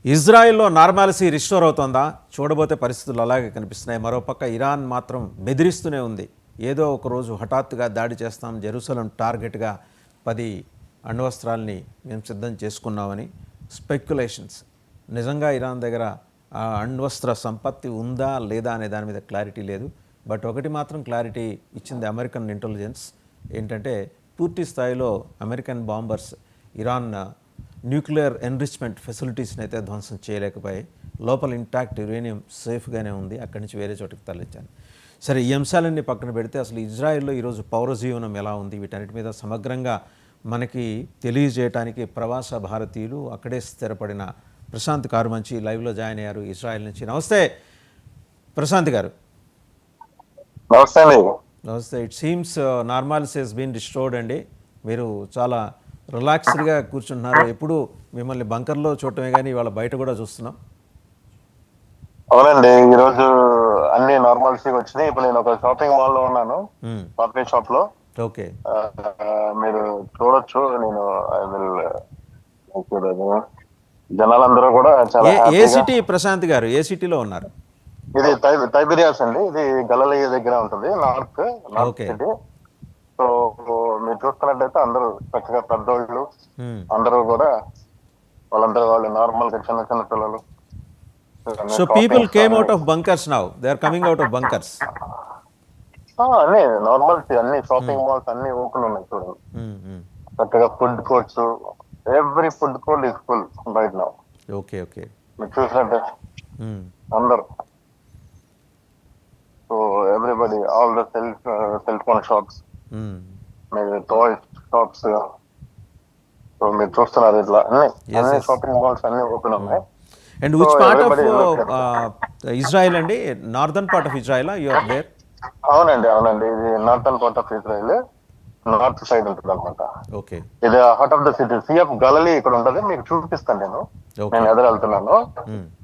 ఇజ్రాయెల్లో normality restore అవుతోందా? చూడబోతే పరిస్థితులు అలాగే కనిపిస్తున్నాయి. మరోపక్క ఇరాన్ మాత్రం బెదిరిస్తూనే ఉంది. ఏదో ఒక రోజు హఠాత్తుగా దాడి చేస్తాం, జెరూసలం టార్గెట్గా 10 అణ్వస్త్రాల్ని మేము సిద్ధం చేసుకున్నామని స్పెక్యులేషన్స్. నిజంగా ఇరాన్ దగ్గర ఆ అణ్వస్త్ర సంపత్తి ఉందా లేదా అనే దాని మీద క్లారిటీ లేదు. బట్ ఒకటి మాత్రం క్లారిటీ ఇచ్చింది అమెరికన్ ఇంటెలిజెన్స్. ఏంటంటే పూర్తి స్థాయిలో American bombers Iran nuclear enrichment ఫెసిలిటీస్ని అయితే ధ్వంసం చేయలేకపోయాయి. లోపల ఇంటాక్ట్ యురేనియం సేఫ్గానే ఉంది. అక్కడి నుంచి వేరే చోటుకి తరలించాను. సరే, ఈ అంశాలన్నీ పక్కన పెడితే అసలు ఇజ్రాయెల్లో ఈరోజు పౌర జీవనం ఎలా ఉంది, వీటన్నిటి మీద సమగ్రంగా మనకి తెలియజేయడానికి ప్రవాస భారతీయులు అక్కడే స్థిరపడిన ప్రశాంత్ కారుమంచి లైవ్లో జాయిన్ అయ్యారు ఇజ్రాయెల్ నుంచి. నమస్తే ప్రశాంత్ గారు. నమస్తే అండి. నమస్తే. It seems normality has been restored అండి. మీరు చాలా రిలాక్స్డ్గా కూర్చుంటున్నారు. ఎప్పుడు మిమ్మల్ని బంకర్లో చూడటమే కానీ ఇవాళ బయట కూడా చూస్తున్నాం. అవునండి, ఈరోజు అన్ని నార్మాలిటీ వచ్చినాయి. ఇప్పుడు నేను ఒక షాపింగ్ మాల్ లో ఉన్నాను, షాపింగ్ షాప్ లో. ఓకే, మీరు చూడొచ్చు. నేను జనాలందరూ కూడా చాలా ఏ హ్యాపీగా. సిటీ ప్రశాంత్ గారు, ఏ సిటీలో ఉన్నారు? ఇది టైబీరియాస్ అండి. ఇది గలలీ దగ్గర ఉంటుంది, నార్త్ ఓకే. సిటీ. సో మీరు చూస్తున్నట్టయితే అందరూ చక్కగా పెద్దోళ్ళు అందరూ కూడా వాళ్ళు నార్మల్ గా చిన్న చిన్న పిల్లలు. So people came out of bunkers now, they are coming out of bunkers. అన్ని నార్మాలిటీ, అన్ని షాపింగ్ మాల్స్ అన్ని ఓపెన్ ఉన్నాయి చూడండి. చక్కగా food courts, every food court is full right now. Okay okay, మీరు చూసినట్టే అందరు. So everybody, all the cell phone shops, మీరు టాయ్ షాప్స్, సో మీరు చూస్తున్నారు ఇట్లా అన్ని షాపింగ్ మాల్స్ అన్ని ఓపెన్ ఉన్నాయి. And which part of Israel అండి? Northern part of Israel you are there? అవునండి, ఇది northern part of Israel, north side ఉంటుంది అనమాట. ఓకే, ఇది heart of the city. Sea of Galilee ఇక్కడ ఉంటది, మీకు చూపిస్తాను నేను ఎదురు వెళ్తున్నాను.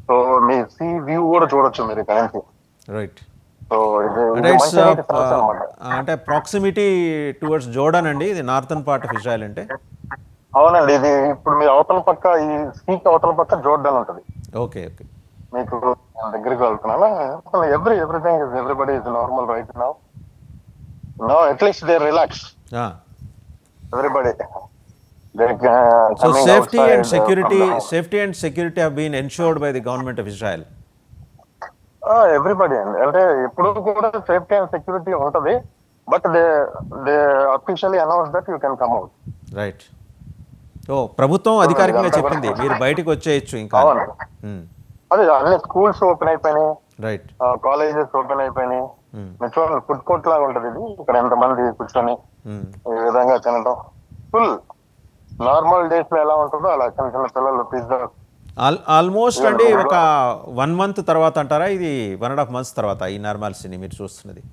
సో మీ సీ వ్యూ కూడా చూడొచ్చు మీరు ఇక్కడ నుంచి. రైట్. సో అంటే ప్రాక్సిమిటీ టువర్డ్స్ జోర్డాన్ అండి, ఇది నార్థన్ పార్ట్ ఆఫ్ ఇజ్రాయెల్ అంటే. అవునండి, ఇది ఇప్పుడు మీ అవతల పక్క, ఈ సీక్ అవతల పక్క జోర్డాన్ ఉంటది. ఓకే ఓకే, మీకు దగ్గరికి వెళ్తున్నాను. Everybody is normal right now. At least they relax. Everybody. So safety and security have been ensured by the government of Israel. Everybody అండి, అంటే ఇప్పుడు కూడా సేఫ్టీ అండ్ సెక్యూరిటీ ఉంటది. But they officially announce that you can come out. Right. ప్రభుత్వం అధికారికంగా చెప్పింది మీరు బయటికి వచ్చేయచ్చు ఇంకా. అదే, అన్ని స్కూల్స్ ఓపెన్ అయిపోయినాయి, రైట్, కాలేజెస్ ఓపెన్ అయిపోయినాయి. మీరు చూడండి, ఫుడ్ కోర్ట్ లాగా ఉంటది ఇది. ఇక్కడ ఎంతమంది కూర్చొని ఈ విధంగా తినడం ఫుల్. నార్మల్ డేస్ లో ఎలా ఉంటుందో అలా చిన్న చిన్న పిల్లలు పిజ్జా. ఆల్మోస్ట్ అండి ఒక 1 month తర్వాత అంటారా, ఇది 1.5 months తర్వాత ఈ నార్మాలిటీని మీరు చూస్తున్నది?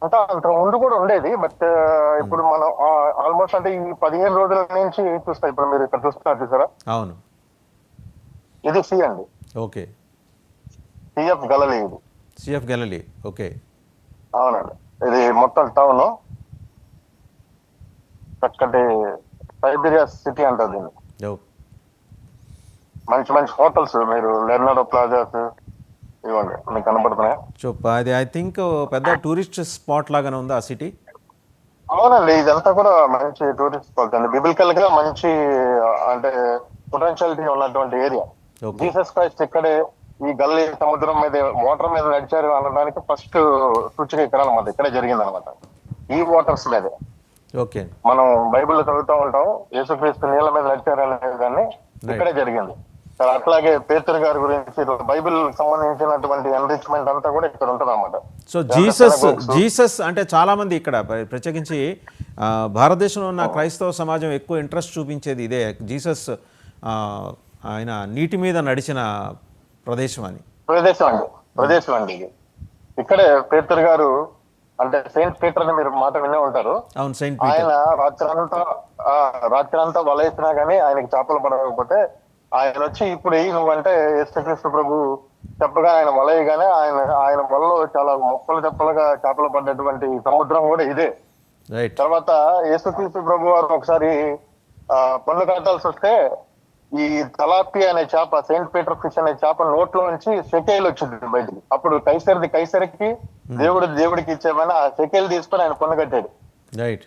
అంటే అంత ముందు కూడా ఉండేది, బట్ ఇప్పుడు మనం ఆల్మోస్ట్ అంటే ఈ 15 రోజుల నుంచి చూస్తాం. ఇప్పుడు మీరు ఇక్కడ చూస్తున్నారు చూసారా? అవును, ఇది సి అండి. Okay, sea of Galilee. ఇది సిఎఫ్ గలలీ. ఓకే, అవునండి. ఇది మొత్తం టౌన్, చక్కటి టైబీరియాస్ సిటీ అంటారు దీన్ని. మంచి మంచి హోటల్స్, మీరు లెర్నాడో ప్లాజాస్ ఇవ్వండి మీకు కనబడుతున్నాయి. అది ఐ థింక్ పెద్ద టూరిస్ట్ స్పాట్ లాగానే ఉంది ఆ సిటీ. అవునండి, ఇదంతా కూడా మంచి టూరిస్ట్ స్పాట్ అండి. బిబిలికల్ గా మంచి, అంటే పొటెన్షియాలిటీ ఉన్నటువంటి ఏరియా. జీసస్ క్రైస్ట్ ఇక్కడే ఈ గల్లీ సముద్రం మీద, వాటర్ మీద నడిచారు అనడానికి ఫస్ట్ సూచిక ఇక్కడ అనమాట. ఇక్కడే జరిగింది అనమాట, ఈ వాటర్స్ మీదే. ఓకే, మనం బైబిల్ చదువుతూ ఉంటాం, యేసుక్రీస్తు నీళ్ళ మీద నడిచారు అనే దాన్ని ఇక్కడే జరిగింది. అట్లాగే పేతురు గారి గురించి బైబిల్ సంబంధించినటువంటి ఎన్రిచ్మెంట్ అంతా కూడా ఇక్కడ ఉంటుంది అనమాట. సో జీసస్ అంటే చాలా మంది ఇక్కడ ప్రత్యేకించి భారతదేశంలో ఉన్న క్రైస్తవ సమాజం ఎక్కువ ఇంట్రెస్ట్ చూపించేది ఇదే, జీసస్ ఆయన నీటి మీద నడిచిన ప్రదేశం అండి ఇది. ఇక్కడే పేతురు గారు, అంటే సెయింట్ పీటర్ అని మీరు మాట వినే ఉంటారు. అవును, సెయింట్ పీటర్. ఆయన రాత్రి అంతా వలేసినా గానీ ఆయనకి చేపలు పడకపోతే ఆయన వచ్చి ఇప్పుడు నువ్వంటే యేసుక్రీస్తు ప్రభు చెప్పగా ఆయన వలయగానే ఆయన వలలో చాలా మొక్కలు చెప్పలుగా చేపలు పడ్డటువంటి సముద్రం కూడా ఇదే. తర్వాత యేసుక్రీస్తు ప్రభు వారు ఒకసారి పన్ను కట్టాల్సి వస్తే ఈ తలాపి అనే చేప, సెయింట్ పీటర్ ఫిష్ అనే చేప నోట్లో నుంచి షెకేల్ వచ్చింది బయటికి. అప్పుడు కైసరిది కైసరికి, దేవుడికి ఇచ్చేమని ఆ షెకేల్ తీసుకొని ఆయన కొనగట్టాడు. రైట్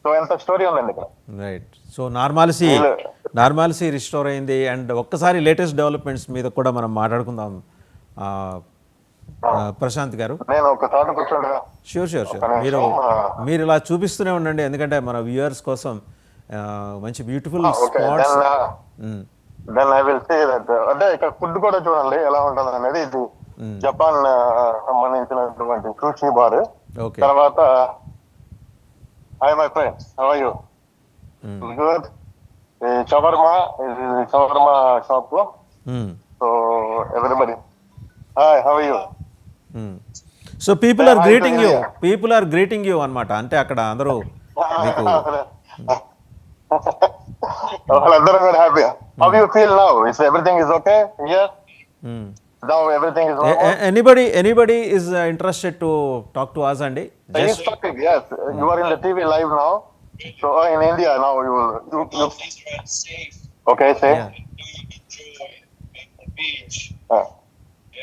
సో ఎంత స్టోరీ ఉందండి ఇక్కడ. రైట్. సో నార్మాలిటీ రిస్టోర్ అయింది. అండ్ ఒక్కసారి లేటెస్ట్ డెవలప్మెంట్స్ మీద కూడా మనం మాట్లాడుకుందాం ప్రశాంత్ గారు. నేను ఒక చోట కూర్చోండిగా. షూర్ మీరు ఇలా చూపిస్తూనే ఉండండి, ఎందుకంటే మన వ్యూయర్స్ కోసం మంచి beautiful spots. Then I will say that, అంటే ఇక్కడ ఫుడ్ కూడా చూడండి ఎలా ఉంటుంది అనేది. ఇది జపాన్ సంబంధించినటువంటి సూషి బార్. తర్వాత hi my friends, how are you? Good. Shawarma shop లో. So everybody hi, how are you? So people are greeting you అన్నమాట. అంటే అక్కడ అందరూ మీకు వాళ్ళందరూ కూడా happy. How you feel now? Is everything is okay here? Now everything is normal. Anybody is interested to talk to us, Andy? Yes, you are in the TV live now. So in India now you safe. Okay, safe. Yeah. Enjoy the beach.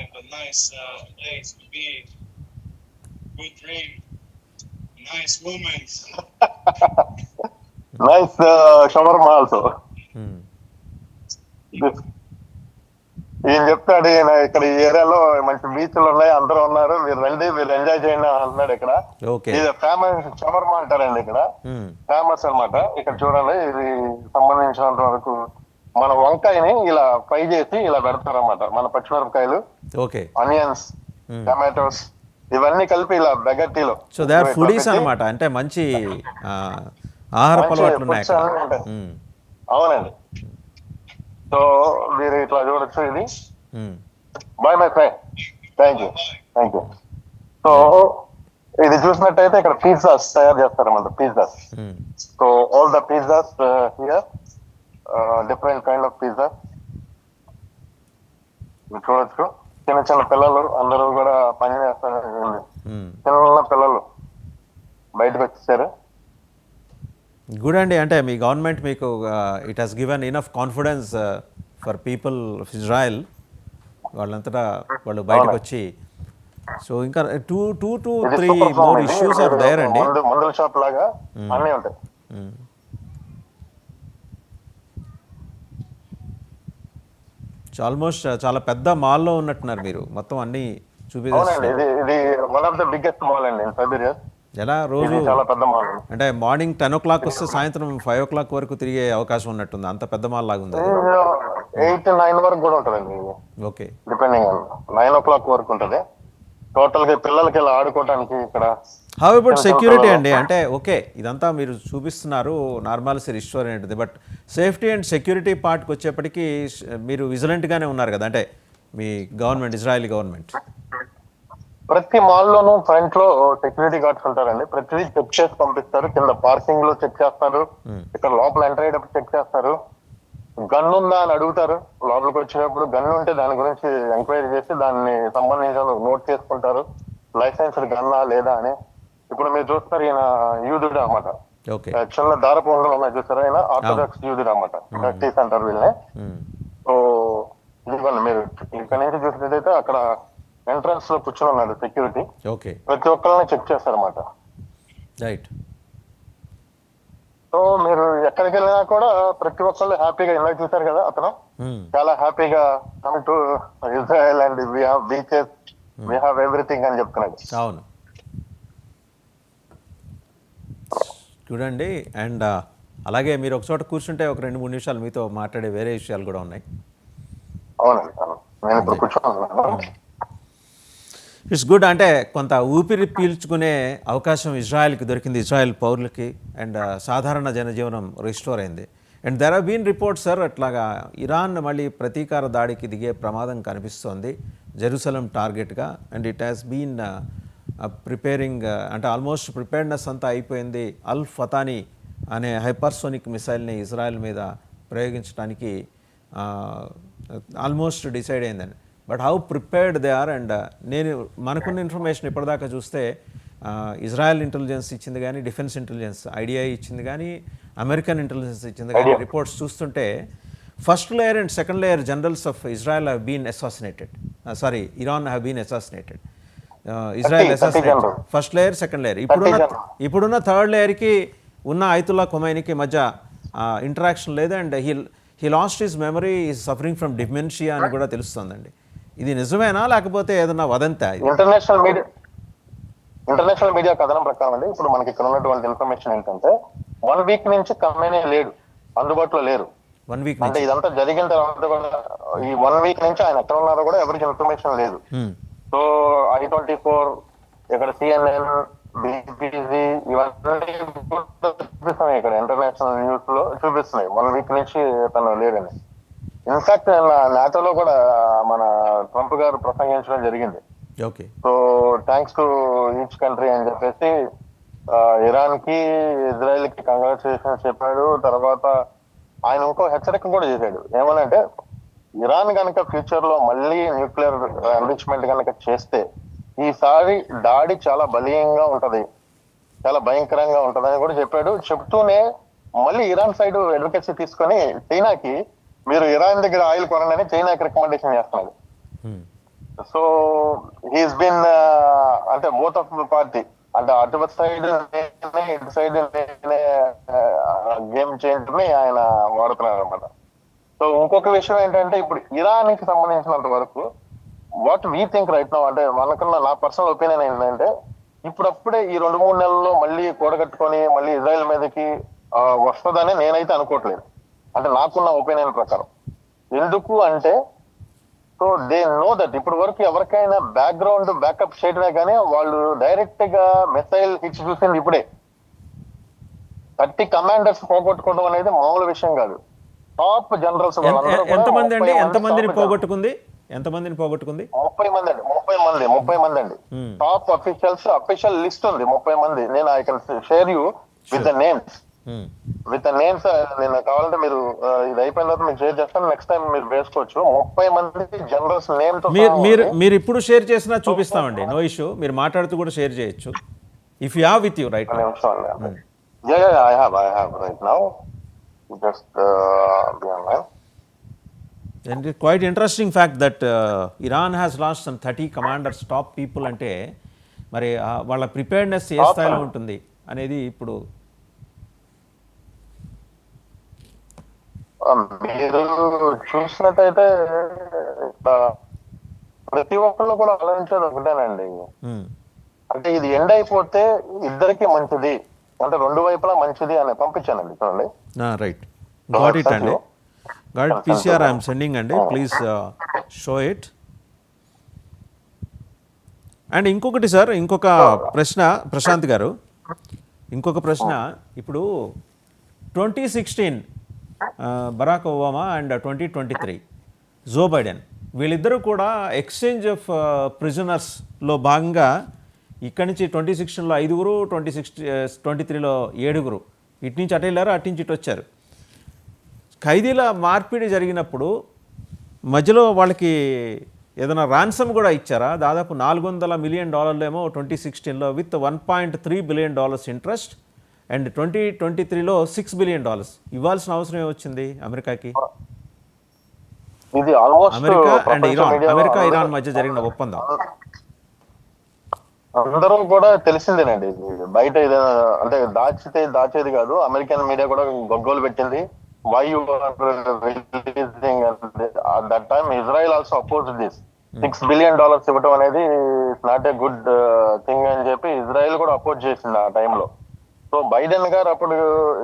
And a nice place to be. Good dream. Nice moments. Nice shawarma also. ఈయన చెప్తాడు, ఈయన ఇక్కడ ఈ ఏరియాలో మంచి బీచ్లు ఉన్నాయి, అందరూ ఉన్నారు, మీరు రండి, మీరు ఎంజాయ్ చేయండి అంటున్నాడు. ఇక్కడ ఇది ఫేమస్ షవర్మా అంటారండి, ఇక్కడ ఫేమస్ అన్నమాట. ఇక్కడ చూడండి, ఇది సంబంధించినంత వరకు మన వంకాయని ఇలా ఫ్రై చేసి ఇలా పెడతారన్నమాట. మన పచ్చిమిరపకాయలు, ఆనియన్స్, టమాటోస్ ఇవన్నీ కలిపి ఇలా బెగట్టీలో. సో దే ఆర్ ఫుడీస్ అన్నమాట. అంటే మంచి ఆహార అలవాట్లు ఉన్నాయి. అవునండి. సో మీరు ఇట్లా చూడొచ్చు. ఇది bye my friend, thank you. So ఇది చూసినట్టయితే ఇక్కడ పిజ్జాస్ తయారు చేస్తారన్నమాట. Pizzas. So all the pizzas here, different kind of pizza చూడొచ్చు. చిన్న పిల్లలు అందరూ కూడా పని చేస్తారు. చిన్న పిల్లలు బయటకు వచ్చేసారు. గుడ్ అండి. అంటే మీ గవర్నమెంట్ మీకు it has given enough confidence for people of Israel. వాళ్ళంతటా వాళ్ళు బయటకు వచ్చి, సో ఇంకా 2 to 3 more issues are there అండి. మందుల షాప్ లాగా అన్నీ ఉంటాయి. ఆల్మోస్ట్ చాలా పెద్ద మాల్లో ఉన్నట్టున్నారు మీరు, మొత్తం అన్ని చూపిస్తారు. ఇది one of the biggest mall అండి ఇన్ సైబీరియా. ఎలా రోజు చాలా పెద్ద మాల్ అంటే మార్నింగ్ 10 o'clock వస్తే సాయంత్రం 5 o'clock వరకు తిరిగే అవకాశం ఉన్నట్టుంది. అంత పెద్ద మాల్ లాగా ఉంది. 8-9 వరకు కూడా ఉంటుందండి. ఓకే, డిపెండింగ్ 9 o'clock వరకు ఉంటుంది. టోటల్ గా పిల్లలకి ఇలా ఆడుకోవడానికి ఇక్కడ. హౌ అబౌట్ సెక్యూరిటీ అండి? అంటే ఓకే, ఇదంతా మీరు చూపిస్తున్నారు నార్మాలిటీ రిస్టోర్ అనేది, బట్ సేఫ్టీ అండ్ సెక్యూరిటీ పార్ట్కి వచ్చేప్పటికీ మీరు విజిలెంట్గానే ఉన్నారు కదా, అంటే మీ గవర్నమెంట్, ఇజ్రాయెల్ గవర్నమెంట్? ప్రతి మాల్ లోనూ ఫ్రంట్ లో సెక్యూరిటీ గార్డ్స్ ఉంటారండి. ప్రతిదీ చెక్ చేసి పంపిస్తారు. కింద పార్కింగ్ లో చెక్ చేస్తారు, ఇక్కడ లోపల ఎంటర్ అయ్యేటప్పుడు చెక్ చేస్తారు. గన్ ఉందా అని అడుగుతారు. లోపలికి వచ్చినప్పుడు గన్ ఉంటే దాని గురించి ఎంక్వైరీ చేసి దాన్ని సంబంధించిన నోట్ చేసుకుంటారు, లైసెన్స్డ్ గన్నా లేదా అని. ఇప్పుడు మీరు చూస్తారు, ఈయన యూదుడు అన్నమాట. చిన్న దారపు ఉండలు ఉన్నాయి చూస్తారు, ఆయన ఆర్థోడాక్స్ యూదుడు అన్నమాట. టర్కీస్ అంటారు వీళ్ళని. సో ఇదిగోండి, మీరు ఇక్కడ నుంచి చూసినట్టయితే అక్కడ ఎంట్రన్స్ లో కూర్చొని ఉన్నాడు సెక్యూరిటీ. ప్రతి ఒక్కరిని చెక్ చేస్తారన్నమాట. రైట్. సో మీరు ఎక్కడికి వెళ్ళినా కూడా ప్రతి ఒక్కళ్ళు హ్యాపీగా ఇన్వైట్ చూసారు కదా, అతను చాలా హ్యాపీగా come to Israel and we have beaches, we have everything అని చెప్తున్నాడు. అవును, చూడండి. అండ్ అలాగే మీరు ఒక చోట కూర్చుంటే ఒక 2-3 నిమిషాలు మీతో మాట్లాడే వేరే విషయాలు కూడా ఉన్నాయి. అవునండి, నేను ఇప్పుడు కూర్చోన్నాను. It's good. అంటే కొంత ఊపిరి పీల్చుకునే అవకాశం ఇజ్రాయెల్కి దొరికింది, ఇజ్రాయెల్ పౌరులకి. అండ్ సాధారణ జనజీవనం రిస్టోర్ అయింది. And there have been reports sir, అట్లాగా ఇరాన్ మళ్ళీ ప్రతీకార దాడికి దిగే ప్రమాదం కనిపిస్తోంది జెరూసలం టార్గెట్గా. And it has been preparing, అంటే ఆల్మోస్ట్ ప్రిపేర్డ్నెస్ అంతా అయిపోయింది. అల్ ఫతానీ అనే హైపర్సోనిక్ మిసైల్ని ఇజ్రాయెల్ మీద ప్రయోగించడానికి ఆల్మోస్ట్ డిసైడ్ అయిందండి. But how prepared they are? And నేను మనకున్న ఇన్ఫర్మేషన్ ఇప్పటిదాకా చూస్తే ఇజ్రాయెల్ ఇంటెలిజెన్స్ ఇచ్చింది కానీ, డిఫెన్స్ ఇంటెలిజెన్స్ ఐడిఐ ఇచ్చింది కానీ, అమెరికన్ ఇంటెలిజెన్స్ ఇచ్చింది కానీ, రిపోర్ట్స్ చూస్తుంటే first layer and second layer generals of Israel have been assassinated. Iran have been assassinated. Israel 30 assassinated generals. First layer, second layer. 30 generals. ఇప్పుడున్న third లేయర్కి ఉన్న ఐతుల్లా ఖొమైనీకి మధ్య ఇంటరాక్షన్ లేదు. And he lost his memory, is suffering from dementia అని కూడా తెలుస్తుందండి. ఇది నిజమేనా లేకపోతే ఏదన్నా వదంతా? ఇంటర్నేషనల్ మీడియా కథనం ప్రకారం అండి, ఇప్పుడు మనకి ఇక్కడ ఉన్నటువంటి ఇన్ఫర్మేషన్ ఏంటంటే 1 week నుంచి ఖమేనీ లేడు, అందుబాటులో లేరు. 1 week అంటే ఇదంతా జరిగిన తర్వాత కూడా ఈ 1 week నుంచి ఆయన ఎక్కడ ఉన్నారో కూడా ఎవరికి ఇన్ఫర్మేషన్ లేదు. సో I24, ఇక్కడ CNN, BBC ఇవన్నీ చూపిస్తున్నాయి, ఇక్కడ ఇంటర్నేషనల్ న్యూస్ లో చూపిస్తున్నాయి 1 week నుంచి తను లేడని. ఇన్ఫాక్ట్ నాటోలో కూడా మన ట్రంప్ గారు ప్రసంగించడం జరిగింది. Okay. So thanks to each country అని చెప్పేసి ఇరాన్ కి, ఇజ్రాయెల్ కి కంగ్రాచులేషన్స్ చెప్పాడు. తర్వాత ఆయన ఇంకో హెచ్చరిక కూడా చేశాడు. ఏమనంటే ఇరాన్ కనుక ఫ్యూచర్ లో మళ్ళీ న్యూక్లియర్ ఎన్రిచ్మెంట్ కనుక చేస్తే ఈసారి దాడి చాలా బలీయంగా ఉంటది, చాలా భయంకరంగా ఉంటదని కూడా చెప్పాడు. చెప్తూనే మళ్ళీ ఇరాన్ సైడ్ అడ్వకేసీ తీసుకొని చైనాకి మీరు ఇరాన్ దగ్గర ఆయిల్ కొనండి అని చైనాకి రికమెండేషన్ చేస్తున్నాడు. సో హీస్ బిన్ అంటే బోత్ ఆఫ్ పార్టీ, అంటే అటు సైడ్ ఇటు సైడ్ గేమ్ చేంజర్ ని ఆయన వాడుతున్నారు అనమాట. సో ఇంకొక విషయం ఏంటంటే ఇప్పుడు ఇరాన్ కి సంబంధించినంత వరకు what we think right now, అంటే మనకున్న నా పర్సనల్ ఒపీనియన్ ఏంటంటే ఇప్పుడప్పుడే ఈ 2-3 నెలల్లో మళ్ళీ కూడగట్టుకొని మళ్ళీ ఇజ్రాయెల్ మీదకి వస్తుందని నేనైతే అనుకోవట్లేదు. అంటే నాకున్న ఒపీనియన్ ప్రకారం. ఎందుకు అంటే సో దే నో దట్ ఇప్పటి వరకు ఎవరికైనా బ్యాక్గ్రౌండ్ బ్యాకప్ చేయడమే కానీ వాళ్ళు డైరెక్ట్ గా మిసైల్ హిట్స్ చూసింది ఇప్పుడే. 30 కమాండర్స్ పోగొట్టుకోవడం అనేది మామూలు విషయం కాదు. టాప్ జనరల్స్ ఎంతమంది అండి? ఎంతమందిని పోగొట్టుకుంది? 30 మంది అండి. టాప్ అఫీషియల్ లిస్ట్ ఉంది 30 మంది. నేను I can share you with the names. నేను కావాలంటే మీరు ఇది అయిపోయిన తర్వాత మీకు షేర్ చేస్తాను, నెక్స్ట్ టైం మీరు వేసుకోవచ్చు. 30 మంది జనరల్స్ నేమ్ తో మీరు ఇప్పుడు షేర్ చేసినా చూపిస్తామండి, నో ఇష్యూ. మీరు మాట్లాడుతూ కూడా షేర్ చేయొచ్చు if you have with you right. I have right now. Just be online. And it's quite interesting fact that Iran has lost some 30 commanders, top people. అంటే మరి వాళ్ళ ప్రిపేర్డ్నెస్ ఏ స్థాయిలో ఉంటుంది అనేది ఇప్పుడు మీరు చూసినట్టయితే ప్రతి ఒక్కళ్ళు కూడా ఆలోచించేది ఒకటేనండి, అంటే ఇది ఎండ్ అయిపోతే ఇద్దరికి మంచిది, అంటే 2 వైపులా మంచిది అని పంపించానండి. చూడండి, రైట్, గాట్ ఇట్ అండి, got it. PCR I'm sending అండి, ప్లీజ్ షో ఇట్. అండ్ ఇంకొకటి సార్, ఇంకొక ప్రశ్న ప్రశాంత్ గారు, ఇంకొక ప్రశ్న. ఇప్పుడు 2016 Barack Obama and 2023 Joe Biden, వీళ్ళిద్దరూ కూడా ఎక్స్చేంజ్ ఆఫ్ ప్రిజనర్స్లో భాగంగా ఇక్కడి నుంచి 2016లో 5, 2023లో 7, ఇటు నుంచి అటు వెళ్ళారు, అటు నుంచి ఇటు వచ్చారు. ఖైదీల మార్పిడి జరిగినప్పుడు మధ్యలో వాళ్ళకి ఏదైనా రాన్సమ్ కూడా ఇచ్చారా? దాదాపు $400 మిలియన్ ఏమో 2016లో విత్ $1.3 బిలియన్ ఇంట్రెస్ట్, అండ్ 2023లో $6 బిలియన్ ఇవ్వాల్సిన అవసరం ఏమొచ్చింది అమెరికాకి? ఇది ఆల్మోస్ట్ అమెరికా ఇరాన్ మధ్య జరిగిన ఒప్పందం అందరూ కూడా తెలిసిందేనండి. బయట ఏదైనా అంటే దాచేది కాదు. అమెరికన్ మీడియా కూడా గొగ్గోలు పెట్టింది. Why you releasing at that time Israel also oppose this. $6 billion ఇవ్వడం అనేది నాట్ ఏ గుడ్ థింగ్ అని చెప్పి ఇజ్రాయెల్ కూడా అపోజ్ చేసింది ఆ టైంలో. సో బైడెన్ గారు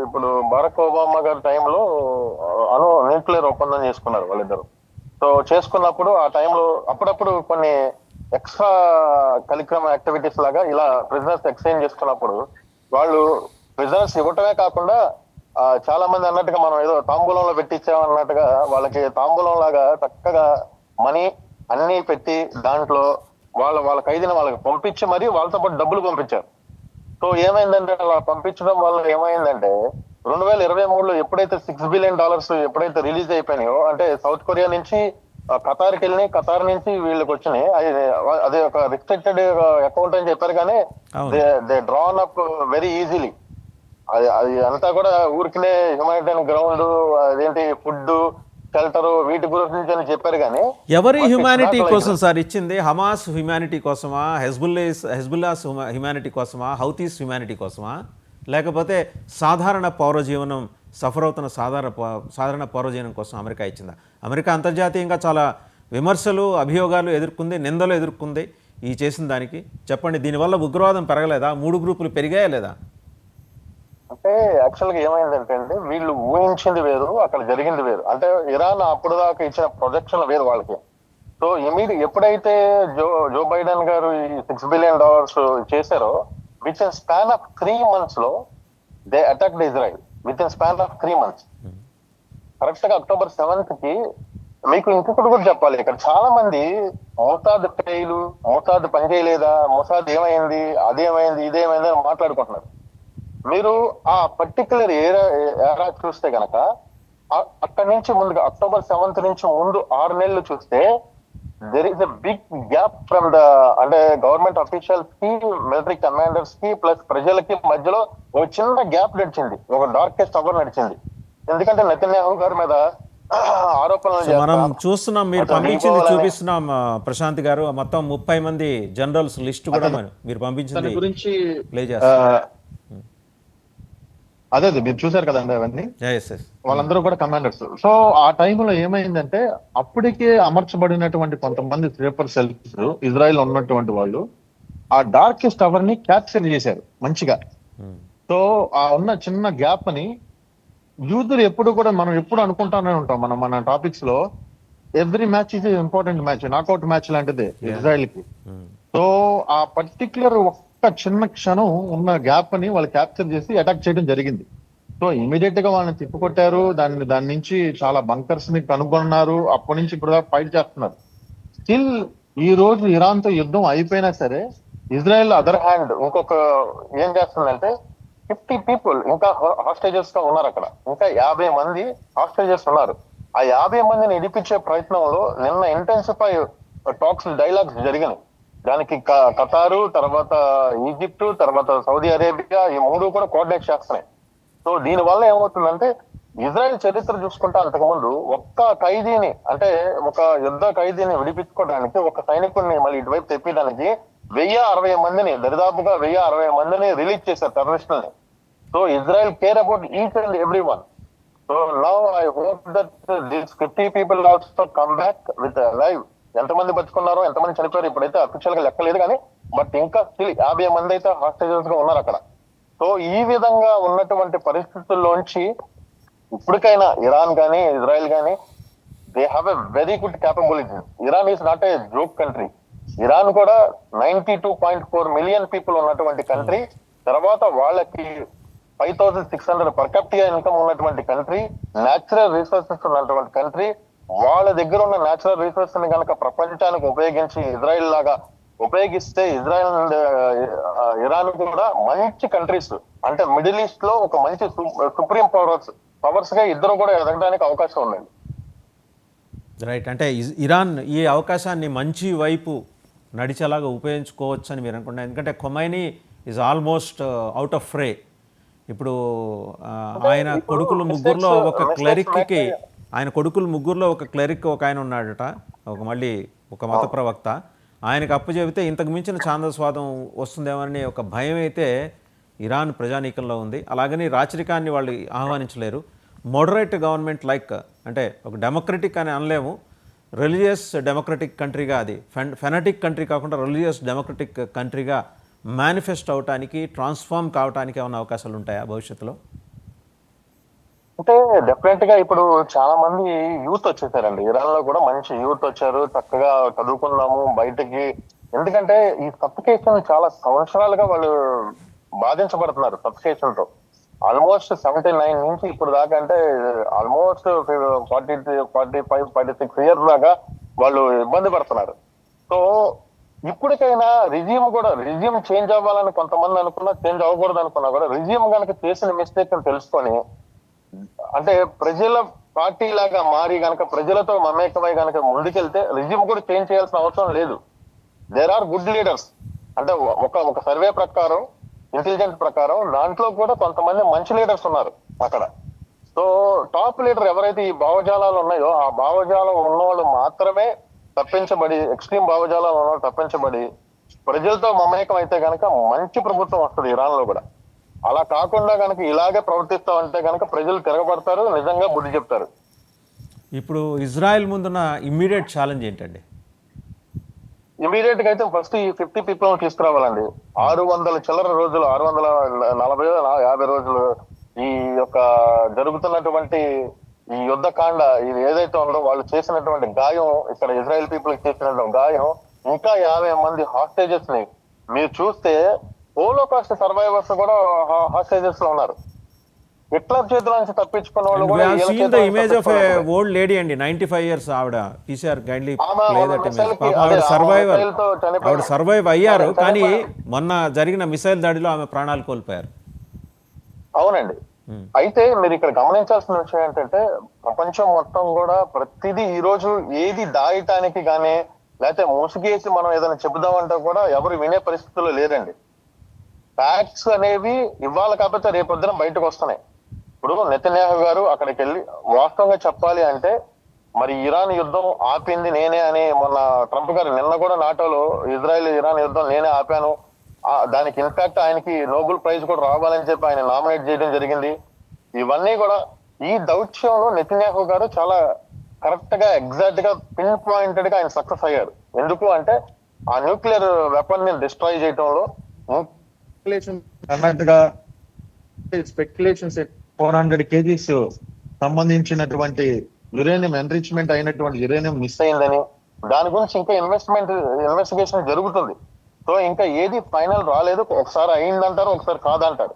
ఇప్పుడు బరాక్ ఒబామా గారి టైంలో న్యూక్లియర్ ఒప్పందం చేసుకున్నారు వాళ్ళిద్దరు. సో చేసుకున్నప్పుడు ఆ టైంలో అప్పుడప్పుడు కొన్ని ఎక్స్ట్రా కరిక్యులమ్ యాక్టివిటీస్ లాగా ఇలా ప్రిజనర్స్ ఎక్స్చేంజ్ చేసుకున్నప్పుడు వాళ్ళు ప్రిజనర్స్ ఇవ్వటమే కాకుండా చాలా మంది అన్నట్టుగా మనం ఏదో తాంబూలంలో పెట్టించామన్నట్టుగా వాళ్ళకి తాంబూలం లాగా చక్కగా మనీ అన్ని పెట్టి దాంట్లో వాళ్ళ ఖైదీని వాళ్ళకి పంపించి మరి వాళ్ళతో పాటు డబ్బులు పంపించారు. సో ఏమైందంటే అలా పంపించడం వల్ల ఏమైందంటే 2023లో ఎప్పుడైతే $6 బిలియన్ ఎప్పుడైతే రిలీజ్ అయిపోయినాయో, అంటే సౌత్ కొరియా నుంచి ఖతార్కి వెళ్ళినాయి, ఖతార్ నుంచి వీళ్ళకి వచ్చినాయి. అదే ఒక రిస్ట్రిక్టెడ్ అకౌంట్ అని చెప్పారు, కానీ they drawn up very easily. అది అంతా కూడా ఊరికినే హ్యుమానిటైన్ గ్రౌండ్, అదేంటి ఫుడ్ షెల్టర్ వీటి గురించి అని చెప్పారు కానీ ఎవరి but it's humanity not like కోసం సార్ ఇచ్చింది? హమాస్ హ్యుమానిటీ కోసమా, హెజ్బుల్లాస్ హ్యుమానిటీ కోసమా, హౌతీస్ హ్యుమానిటీ కోసమా, లేకపోతే సాధారణ పౌరజీవనం సఫర్ అవుతున్న సాధారణ పౌరజీవనం కోసం అమెరికా ఇచ్చిందా? అమెరికా అంతర్జాతీయంగా చాలా విమర్శలు, అభియోగాలు ఎదుర్కొంది, నిందలు ఎదుర్కొంది ఈ చేసిన దానికి. చెప్పండి, దీనివల్ల ఉగ్రవాదం పెరగలేదా? 3 గ్రూపులు పెరిగాయా లేదా? అంటే యాక్చువల్ గా ఏమైందంటే అండి, వీళ్ళు ఊహించింది వేరు, అక్కడ జరిగింది వేరు. అంటే ఇరాన్ అప్పుడు దాకా ఇచ్చిన ప్రొజెక్షన్ వేరు వాళ్ళకి. సో ఎప్పుడైతే జో బైడెన్ గారు ఈ $6 బిలియన్ చేశారో, with in span of 3 months లో they attacked Israel. With in span of 3 months. Correct గా October 7th కి. మీకు ఇంకొకటి కూడా చెప్పాలి, ఇక్కడ చాలా మంది మొసాద్ ఫెయిల్, మొసాద్ పనిచేయలేదా, మొసాద్ ఏమైంది, అదేమైంది, ఇదేమైంది అని మాట్లాడుకుంటున్నారు. మీరు ఆ పర్టికులర్ ఏరా చూస్తే గనక అక్కడి నుంచి ముందుగా October 7th నుంచి ముందు 6 నెలలు చూస్తే there is a big gap from the, అంటే గవర్నమెంట్ అఫీషియల్స్ కి, మిలిటరీ కమాండర్స్ కి ప్లస్ ప్రజలకి మధ్యలో ఒక చిన్న గ్యాప్ నడిచింది, ఒక డార్కెస్ట్ అవర్ నడిచింది. ఎందుకంటే నెతన్యాహు గారి మీద ఆరోపణలు మనం చూస్తున్నాం, మీరు పంపించింది చూపిస్తున్నాం ప్రశాంత్ గారు. మొత్తం 30 మంది జనరల్స్ లిస్ట్ కూడా మీరు పంపించింది గురించి ప్లే చేస్తారు. అదే మీరు చూసారు కదండి అవన్నీ. వాళ్ళందరూ కూడా కమాండర్స్. సో ఆ టైంలో ఏమైందంటే, అప్పటికే అమర్చబడినటువంటి కొంతమంది స్లీపర్ సెల్స్ ఇజ్రాయెల్ ఉన్నటువంటి వాళ్ళు ఆ డార్కెస్ట్ అవర్ ని క్యాప్చర్ చేశారు మంచిగా. సో ఆ ఉన్న చిన్న గ్యాప్ అని యూదులు ఎప్పుడు కూడా, మనం ఎప్పుడు అనుకుంటానే ఉంటాం, మన టాపిక్స్ లో every match is important match, knockout match లాంటిదే ఇజ్రాయెల్ కి. సో ఆ పర్టిక్యులర్ ఒక్క చిన్న క్షణం ఉన్న గ్యాప్ అని వాళ్ళు క్యాప్చర్ చేసి అటాక్ చేయడం జరిగింది. సో ఇమీడియట్ గా వాళ్ళని తిప్పుకొట్టారు, దాని నుంచి చాలా బంకర్స్ ని కనుగొన్నారు. అప్పటి నుంచి ఇప్పుడు ఫైట్ చేస్తున్నారు. స్టిల్ ఈ రోజు ఇరాన్ తో యుద్ధం అయిపోయినా సరే, ఇజ్రాయెల్ అదర్ హ్యాండ్ ఇంకొక ఏం చేస్తుందంటే, 50 people ఇంకా హాస్టేజెస్ గా ఉన్నారు అక్కడ. ఇంకా 50 మంది హాస్టేజెస్ ఉన్నారు. ఆ 50 మందిని ఇడిపించే ప్రయత్నంలో నిన్న ఇంటెన్సిఫై టాక్స్, డైలాగ్స్ జరిగినాయి. దానికి ఖతారు, తర్వాత ఈజిప్ట్, తర్వాత సౌదీ అరేబియా, ఈ 3 కూడా కోఆర్డినేట్ చేస్తున్నాయి. సో దీని వల్ల ఏమవుతుందంటే, ఇజ్రాయెల్ చరిత్ర చూసుకుంటే అంతకుముందు ఒక్క ఖైదీని, అంటే ఒక యుద్ధ ఖైదీని విడిపించుకోవడానికి, ఒక సైనికుడిని మళ్ళీ ఇటువైపు తెప్పడానికి 1060 మందిని, దరిదాపుగా 1060 మందిని రిలీజ్ చేశారు, టెర్రరిస్టులని. So Israel care about each and every one. So now I hope that this 50 people also come back with live. ఎంతమంది బతుకున్నారో, ఎంతమంది చనిపోయారు ఇప్పుడైతే అఫీషియల్ గా లెక్కలేదు కానీ, బట్ ఇంకా స్టిల్ 50 మంది అయితే హాస్టేజెస్ గా ఉన్నారు అక్కడ. సో ఈ విధంగా ఉన్నటువంటి పరిస్థితుల్లోంచి ఇప్పటికైనా ఇరాన్ కానీ ఇజ్రాయెల్ కానీ, they have a very good capability. Iran is not a joke country. Iran కూడా 92.4 million people ఉన్నటువంటి కంట్రీ. తర్వాత వాళ్ళకి 5,600 per capita ఇన్కమ్ ఉన్నటువంటి కంట్రీ, న్యాచురల్ రిసోర్సెస్ ఉన్నటువంటి కంట్రీ. వాళ్ళ దగ్గర ఉన్న న్యాచురల్ రిసోర్సెస్ ని కనుక ప్రపంచానికి ఉపయోగించి ఇజ్రాయెల్ లాగా ఉపయోగిస్తే, ఇజ్రాయెల్ అండ్ ఇరాన్ కూడా మంచి కంట్రీస్, అంటే మిడిల్ ఈస్ట్ లో ఒక మంచి సుప్రీం పవర్స్ గా ఇద్దరు కూడా ఎదగడానికి అవకాశం ఉందండి. రైట్. అంటే ఇరాన్ ఈ అవకాశాన్ని మంచి వైపు నడిచేలాగా ఉపయోగించుకోవచ్చు అని మీరు అనుకుంటున్నారు. ఎందుకంటే Khomeini is almost out of fray. ఇప్పుడు ఆయన కొడుకులు ముగ్గురులో ఒక క్లెరిక్కి, ఒక ఆయన ఉన్నాడట, మళ్ళీ ఒక మత ప్రవక్త. ఆయనకు అప్పు చెబితే ఇంతకు మించిన ఛాందస్వాదం వస్తుందేమని ఒక భయం అయితే ఇరాన్ ప్రజానీకంలో ఉంది. అలాగని రాచరికాన్ని వాళ్ళు ఆహ్వానించలేరు. మోడరేట్ గవర్నమెంట్ లైక్, అంటే ఒక డెమోక్రటిక్ అని అనలేము, రిలీజియస్ డెమోక్రటిక్ కంట్రీగా, అది ఫెనటిక్ కంట్రీ కాకుండా రిలీజియస్ డెమోక్రటిక్ కంట్రీగా మేనిఫెస్ట్ అవటానికి, ట్రాన్స్ఫార్మ్ కావటానికి ఏమైనా అవకాశాలు ఉంటాయా భవిష్యత్తులో? అంటే డెఫినెట్ గా ఇప్పుడు చాలా మంది యూత్ వచ్చేసారండి. ఇరాన్ లో కూడా మంచి యూత్ వచ్చారు, చక్కగా చదువుకున్నాము బయటకి. ఎందుకంటే ఈ సఫికేషన్ చాలా సంవత్సరాలుగా వాళ్ళు బాధించబడుతున్నారు సఫికేషన్ తో. ఆల్మోస్ట్ 79 నుంచి ఇప్పుడు దాకా, అంటే ఆల్మోస్ట్ 45-46 years దాకా వాళ్ళు ఇబ్బంది పడుతున్నారు. సో ఇప్పటికైనా రిజిమ్ చేంజ్ అవ్వాలని కొంతమంది అనుకున్నా, చేంజ్ అవ్వకూడదు అనుకున్నా కూడా, రిజిమ్ కనుక చేసిన మిస్టేక్ అని తెలుసుకొని, అంటే ప్రజల పార్టీ లాగా మారి గనక ప్రజలతో మమేకమై గనక ముందుకెళ్తే రిజిమ్ కూడా చేంజ్ చేయాల్సిన అవసరం లేదు. There are good leaders. అంటే ఒక సర్వే ప్రకారం, ఇంటెలిజెన్స్ ప్రకారం దాంట్లో కూడా కొంతమంది మంచి లీడర్స్ ఉన్నారు అక్కడ. సో సో టాప్ లీడర్ ఎవరైతే ఈ భావజాలాలు ఉన్నాయో ఆ భావజాలం ఉన్నవాళ్ళు మాత్రమే తప్పించబడి, ఎక్స్ట్రీమ్ భావజాలాలు ఉన్నవాళ్ళు తప్పించబడి ప్రజలతో మమేకం అయితే కనుక మంచి ప్రభుత్వం వస్తుంది ఇరాన్ లో కూడా. అలా కాకుండా కనుక ఇలాగే ప్రవర్తిస్తామంటే కనుక ప్రజలు తిరగబడతారు, నిజంగా బుద్ధి చెప్తారు. ఇప్పుడు ఇజ్రాయెల్ ముందున్న ఇమ్మీడియట్ ఛాలెంజ్ ఏంటండి? ఇమీడియట్ గా అయితే ఫస్ట్ ఈ 50 పీపుల్ తీసుకురావాలండి. 600 చిల్లర రోజులు, 640-50 రోజులు ఈ యొక్క జరుగుతున్నటువంటి ఈ యుద్ధ కాండ ఇది ఏదైతే ఉందో వాళ్ళు చేసినటువంటి గాయం, ఇక్కడ ఇజ్రాయెల్ పీపుల్ చేసినటువంటి గాయం, ఇంకా 50 మంది హాస్టేజెస్ ని మీరు చూస్తే హోలోకాస్ట్ సర్వైవర్స్ కూడా హాస్టేజెస్ లో ఉన్నారు. హిట్లర్ చేతుల నుంచి తప్పించుకున్న వాళ్ళు కూడా ఇమేజ్ ఆఫ్ ఓల్డ్ లేడీ అండి, 95 years ఆవిడ. పీసీఆర్ గైండ్లీ ఆవిడ సర్వైవ్ అయ్యారు, కానీ మొన్న జరిగిన మిసైల్ దాడిలో ఆమె ప్రాణాలు కోల్పోయారు. అవునండి. అయితే మీరు ఇక్కడ గమనించాల్సిన విషయం ఏంటంటే ప్రపంచం మొత్తం కూడా ప్రతిదీ ఈ రోజు ఏది దాయటానికి గానీ లేకపోతే ముసుగేసి మనం ఏదైనా చెబుదామంటే కూడా ఎవరు వినే పరిస్థితుల్లో లేదండి. ఫ్యాక్ట్స్ అనేవి ఇవాళ కాకపోతే రేపొద్దున బయటకు వస్తున్నాయి. ఇప్పుడు నెతన్యాహు గారు అక్కడికి వెళ్ళి వాస్తవంగా చెప్పాలి అంటే మరి ఇరాన్ యుద్ధం ఆపింది నేనే అని మొన్న ట్రంప్ గారు నిన్న కూడా నాటోలో ఇజ్రాయెల్ ఇరాన్ యుద్ధం నేనే ఆపాను, దానికి ఇన్ఫాక్ట్ ఆయనకి నోబెల్ ప్రైజ్ కూడా రావాలని చెప్పి ఆయన నామినేట్ చేయడం జరిగింది. ఇవన్నీ కూడా ఈ దౌత్యంలో నెతన్యాహు గారు చాలా కరెక్ట్ గా ఎగ్జాక్ట్ గా పిన్ పాయింటెడ్ గా ఆయన సక్సెస్ అయ్యారు. ఎందుకు అంటే ఆ న్యూక్లియర్ వెపన్ ని డిస్ట్రాయ్ చేయడంలో స్పెక్యులేషన్స్ 400 kgs సంబంధించినటువంటి యురేనియం ఎన్రిచ్మెంట్ అయినటువంటి యురేనియం మిస్ అయిందని, దాని గురించి ఇంకా ఇన్వెస్టిగేషన్ జరుగుతుంది. సో ఇంకా ఏది ఫైనల్ రాలేదు. ఒకసారి అయిందంటారు, ఒకసారి కాదంటారు.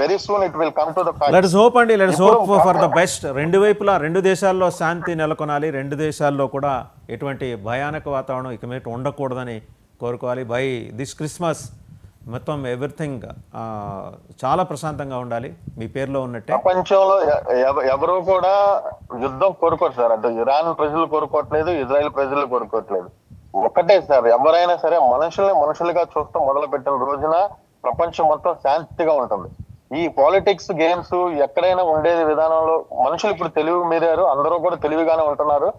Very soon it will come to the fact. Let's hope అండి, let's hope for the best. రెండు వైపులా, రెండు దేశాల్లో శాంతి నెలకొనాలి. రెండు దేశాల్లో కూడా ఎటువంటి భయానక వాతావరణం ఇక మీద ఉండకూడదని కోరుకోవాలి. బై దిస్ క్రిస్మస్ మొత్తం ఎవ్రీథింగ్ చాలా ప్రశాంతంగా ఉండాలి. మీ పేరులో ఉన్నట్టే ప్రపంచంలో ఎవరు కూడా యుద్ధం కోరుకోరు సార్. అటు ఇరాన్ ప్రజలు కోరుకోవట్లేదు, ఇజ్రాయెల్ ప్రజలు కోరుకోవట్లేదు. ఒక్కటే సార్, ఎవరైనా సరే మనుషుల్ని మనుషులుగా చూస్తాం మొదలు పెట్టిన రోజున ప్రపంచం మొత్తం శాంతిగా ఉంటుంది. ఈ పాలిటిక్స్ గేమ్స్ ఎక్కడైనా ఉండేది విధానంలో మనుషులు ఇప్పుడు తెలివి మీరారు, అందరూ కూడా తెలివిగానే ఉంటున్నారు.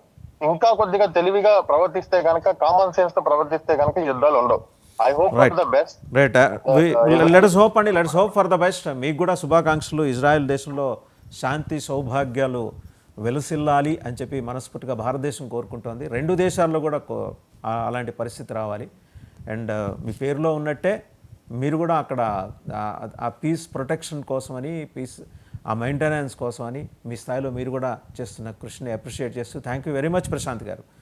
ఇంకా కొద్దిగా తెలివిగా ప్రవర్తిస్తే కనుక, కామన్ సెన్స్ తో ప్రవర్తిస్తే కనుక యుద్ధాలు ఉండవు. I hope for the best. Right, let's hope అండి, let's hope for the best. మీకు కూడా శుభాకాంక్షలు. ఇజ్రాయెల్ దేశంలో శాంతి సౌభాగ్యాలు వెలసిల్లాలి అని చెప్పి మనస్ఫూర్తిగా భారతదేశం కోరుకుంటోంది. రెండు దేశాల్లో కూడా అలాంటి పరిస్థితి రావాలి. అండ్ మీ పేరులో ఉన్నట్టే మీరు కూడా అక్కడ ఆ పీస్ ప్రొటెక్షన్ కోసమని, పీస్ ఆ మెయింటెనెన్స్ కోసమని మీ స్థాయిలో మీరు కూడా చేస్తున్న కృషిని అప్రిషియేట్ చేస్తూ thank you very much Prashant గారు.